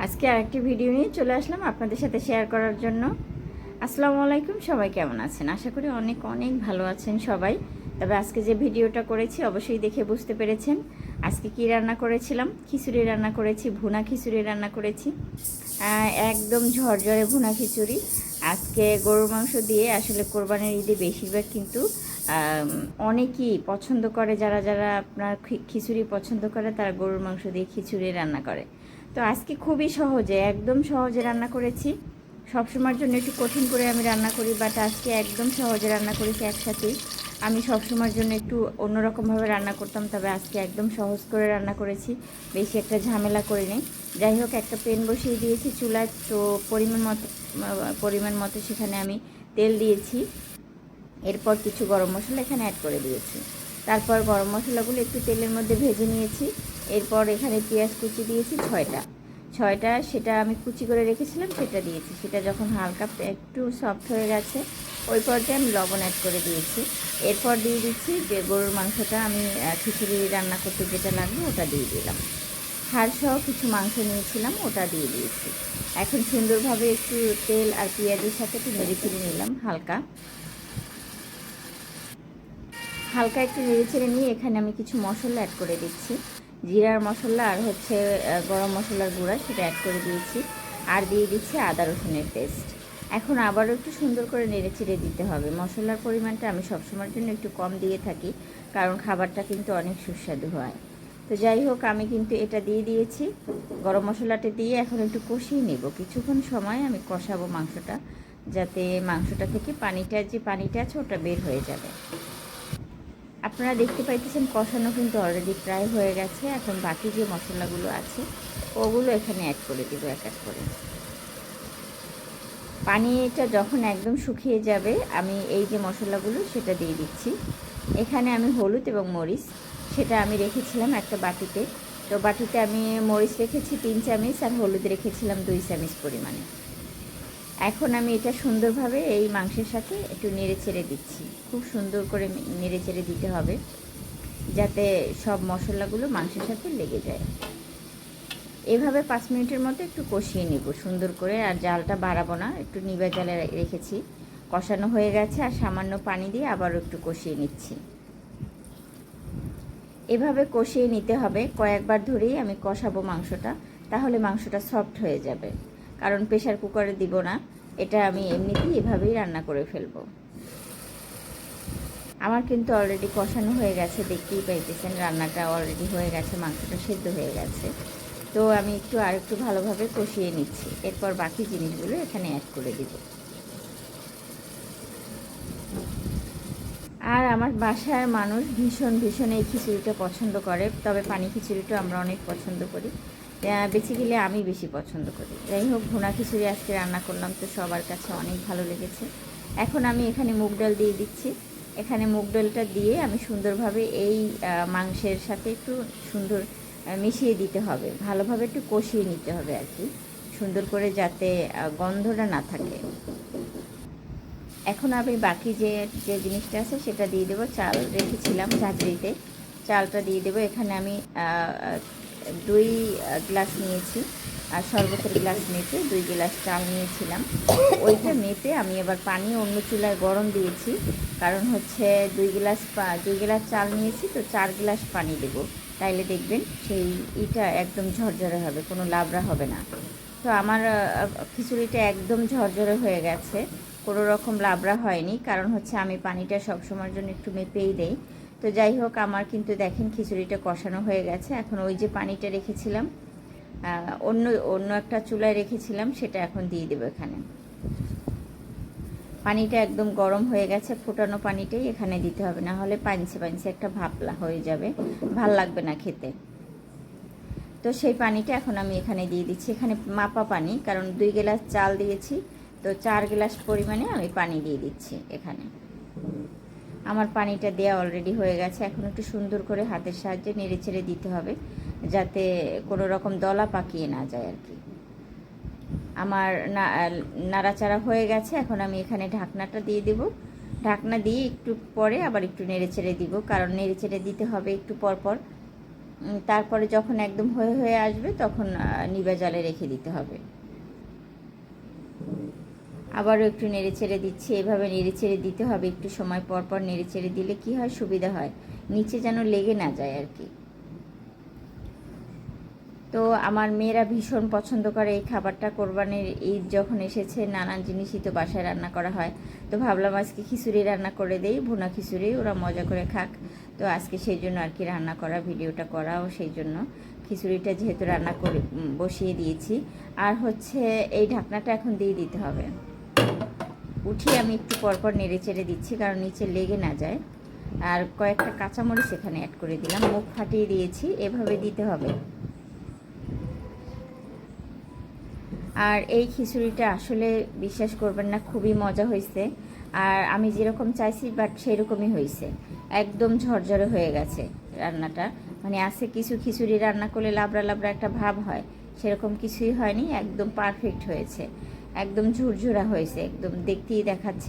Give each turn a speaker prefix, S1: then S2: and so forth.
S1: আজকে আরেকটি ভিডিও নিয়ে চলে আসলাম আপনাদের সাথে শেয়ার করার জন্য। আসসালামু আলাইকুম, সবাই কেমন আছেন? আশা করি অনেক অনেক ভালো আছেন সবাই। তবে আজকে যে ভিডিওটা করেছি অবশ্যই দেখে বুঝতে পেরেছেন আজকে কি রান্না করেছিলাম। খিচুড়ি রান্না করেছি, ভুনা খিচুড়ি রান্না করেছি, একদম ঝরঝরে ভুনা খিচুড়ি। আজকে গরুর মাংস দিয়ে, আসলে কোরবানির ঈদে বেশিরভাগ কিন্তু অনেকেই পছন্দ করে, যারা যারা আপনার খিচুড়ি পছন্দ করে তারা গরুর মাংস দিয়ে খিচুড়ি রান্না করে। তো আজকে খুবই সহজে, একদম সহজে রান্না করেছি। সবসময়ের জন্য একটু কঠিন করে আমি রান্না করি, বাট আজকে একদম সহজে রান্না করেছি একসাথেই। আমি সবসময়ের জন্য একটু অন্যরকমভাবে রান্না করতাম, তবে আজকে একদম সহজ করে রান্না করেছি, বেশি একটা ঝামেলা করে নেই। যাই হোক, একটা প্যান বসিয়ে দিয়েছি চুলায়, তো পরিমাণ মতো সেখানে আমি তেল দিয়েছি। এরপর কিছু গরম মশলা এখানে অ্যাড করে দিয়েছি। তারপর গরম মশলাগুলো একটু তেলের মধ্যে ভেজে নিয়েছি। এরপর এখানে পেঁয়াজ কুচি দিয়েছি ছয়টা, সেটা আমি কুচি করে রেখেছিলাম, সেটা দিয়েছি। সেটা যখন হালকা একটু সফট হয়ে গেছে ওই পর্যায়ে আমি লবণ অ্যাড করে দিয়েছি। এরপর দিয়ে দিচ্ছি যে গরুর মাংসটা, আমি খিচুড়ি রান্না করতে যেটা লাগবে ওটা দিয়ে দিলাম। হাড়সহ কিছু মাংস নিয়েছিলাম, ওটা দিয়ে দিয়েছি। এখন সুন্দরভাবে একটু তেল আর পেঁয়াজের সাথে একটু নেড়ে ফিরে নিলাম। হালকা একটু নেড়েচেড়ে নিয়ে এখানে আমি কিছু মশলা অ্যাড করে দিচ্ছি। জিরার মশলা আর গরম মশলার গুঁড়া, সেটা অ্যাড করে দিয়েছি। আর দিয়ে দিচ্ছি আদা রসুনের পেস্ট। এখন আবারও একটু সুন্দর করে নেড়েচেড়ে দিতে হবে। মশলার পরিমাণটা আমি সবসময়ের জন্য একটু কম দিয়ে থাকি, কারণ খাবারটা কিন্তু অনেক সুস্বাদু হয়। তো যাই হোক, আমি কিন্তু এটা দিয়ে দিয়েছি। গরম মশলাটা দিয়ে এখন একটু কষিয়ে নেব। কিছুক্ষণ সময় আমি কষাবো মাংসটা, যাতে মাংসটা থেকে পানিটা আছে ওটা বের হয়ে যাবে। আপনারা দেখতে পাইতেছেন কষানো কিন্তু অলরেডি প্রায় হয়ে গেছে। এখন বাকি যে মশলাগুলো আছে ওগুলো এখানে অ্যাড করে দেবো এক এক করে। পানিটা যখন একদম শুকিয়ে যাবে আমি এই যে মশলাগুলো সেটা দিয়ে দিচ্ছি। এখানে আমি হলুদ এবং মরিচ, সেটা আমি রেখেছিলাম একটা বাটিতে। তো বাটিতে আমি মরিচ রেখেছি 3 চামচ আর হলুদ রেখেছিলাম 2 চামচ পরিমাণে। এখন আমি এটা সুন্দরভাবে এই মাংসের সাথে একটু নেড়ে চেড়ে দিচ্ছি। খুব সুন্দর করে নেড়ে চেড়ে দিতে হবে, যাতে সব মশলাগুলো মাংসের সাথে লেগে যায়। এভাবে 5 মিনিটের মতো একটু কষিয়ে নেব সুন্দর করে। আর জালটা বাড়াবো না, একটু নিভা জালে রেখেছি। কষানো হয়ে গেছে, আর সামান্য পানি দিয়ে আবারও একটু কষিয়ে নিচ্ছি। এভাবে কষিয়ে নিতে হবে, কয়েকবার ধরেই আমি কষাবো মাংসটা, তাহলে মাংসটা সফট হয়ে যাবে। কারণ প্রেশার কুকারে দিব না, এটা আমি এমনিতেই এভাবেই রান্না করে ফেলবো। আমার কিন্তু অলরেডি কষানো হয়ে গেছে, দেখতেই পাইতেছেন রান্নাটা অলরেডি হয়ে গেছে, মাংসটা সেদ্ধ হয়ে গেছে। তো আমি আরেকটু ভালোভাবে কষিয়ে নিচ্ছি। এরপর বাকি জিনিসগুলো এখানে অ্যাড করে দিব। আর আমার বাসার মানুষ ভীষণ ভীষণ এই খিচুড়িটা পছন্দ করে, তবে পানি খিচুড়িটা আমরা অনেক পছন্দ করি। বেসিক্যালি আমি বেশি পছন্দ করি। যাই হোক, ভুনা খিচুড়ি আজকে রান্না করলাম, তো সবার কাছে অনেক ভালো লেগেছে। এখন আমি এখানে মুগ ডাল দিয়ে দিচ্ছি। এখানে মুগ ডালটা দিয়ে আমি সুন্দরভাবে এই মাংসের সাথে একটু সুন্দর মিশিয়ে দিতে হবে, ভালোভাবে একটু কষিয়ে নিতে হবে আর কি, সুন্দর করে, যাতে গন্ধটা না থাকে। এখন আমি বাকি যে যে জিনিসটা আছে সেটা দিয়ে দেবো। চাল রেখেছিলাম ঝাঁঝরিতে, চালটা দিয়ে দেবো। এখানে আমি 2 গ্লাস নিয়েছি, আর শরবতের গ্লাস মেপে 2 গ্লাস চাল নিয়েছিলাম। ওইটা মেপে আমি এবার পানি অন্য চুলায় গরম দিয়েছি, কারণ হচ্ছে 2 গ্লাস চাল নিয়েছি, তো 4 গ্লাস পানি দেব। তাইলে দেখবেন সেই একদম ঝরঝরে হবে, কোনো লাবড়া হবে না। তো আমার খিচুড়িটা একদম ঝরঝরে হয়ে গেছে, কোনো রকম লাবড়া হয়নি, কারণ হচ্ছে আমি পানিটা সবসময়ের জন্য একটু মেপেই দেই। তো যাই হোক, আমার কিন্তু দেখেন খিচুড়িটা কষানো হয়ে গেছে। এখন ওই যে পানিটা রেখেছিলাম, অন্য একটা চুলায় রেখেছিলাম, সেটা এখন দিয়ে দেবো এখানে। পানিটা একদম গরম হয়ে গেছে, ফোটানো পানিটাই এখানে দিতে হবে, না হলে পাঞ্ছে একটা ভাপলা হয়ে যাবে, ভাল লাগবে না খেতে। তো সেই পানিটা এখন আমি এখানে দিয়ে দিচ্ছি। এখানে মাপা পানি, কারণ 2 গ্লাস চাল দিয়েছি, তো 4 গ্লাস পরিমাণে আমি পানি দিয়ে দিচ্ছি এখানে। আমার পানিটা দেওয়া অলরেডি হয়ে গেছে। এখন একটু সুন্দর করে হাতের সাহায্যে নেড়ে ছেড়ে দিতে হবে, যাতে কোনো রকম দলা পাকিয়ে না যায় আর কি। আমার নাড়াচাড়া হয়ে গেছে। এখন আমি এখানে ঢাকনাটা দিয়ে দেব। ঢাকনা দিয়ে একটু পরে আবার একটু নেড়ে ছেড়ে দিব, কারণ নেড়ে ছেড়ে দিতে হবে একটু পর পর, তারপরে যখন একদম হয়ে হয়ে আসবে তখন নিভা জালে রেখে দিতে হবে। আবারও একটু নেড়ে চেড়ে দিচ্ছি। এভাবে নেড়ে চেড়ে দিতে হবে, একটু সময় পর পর নেড়ে চেড়ে দিলে কি হয়, সুবিধা হয়, নিচে যেন লেগে না যায় আর কি। তো আমার মেয়েরা ভীষণ পছন্দ করে এই খাবারটা। কোরবানির ঈদ যখন এসেছে, নানান জিনিসই তো বাসায় রান্না করা হয়, তো ভাবলাম আজকে খিচুড়ি রান্না করে দেই, ভুনা খিচুড়ি, ওরা মজা করে খাক। তো আজকে সেই জন্য আর কি রান্না করা, ভিডিওটা করাও সেই জন্য। খিচুড়িটা যেহেতু রান্না করে বসিয়ে দিয়েছি, আর হচ্ছে এই ঢাকনাটা এখন দিয়ে দিতে হবে। উঠিয়ে আমি একটু পরপর নেড়ে চেড়ে দিচ্ছি, কারণ নিচে লেগে না যায়। আর কয়েকটা কাঁচামরিচ এখানে অ্যাড করে দিলাম, মুখ ফাটিয়ে দিয়েছি, এভাবে দিতে হবে। আর এই খিচুড়িটা আসলে বিশ্বাস করবেন না, খুবই মজা হয়েছে। আর আমি যেরকম চাইছি বাট সেরকমই হয়েছে, একদম ঝরঝরে হয়ে গেছে রান্নাটা। মানে আছে কিছু খিচুড়ি রান্না করলে লাবড়া লাবড়া একটা ভাব হয়, সেরকম কিছুই হয়নি, একদম পারফেক্ট হয়েছে, একদম ঝুরঝুরা হয়েছে, একদম দেখতেই দেখাচ্ছে।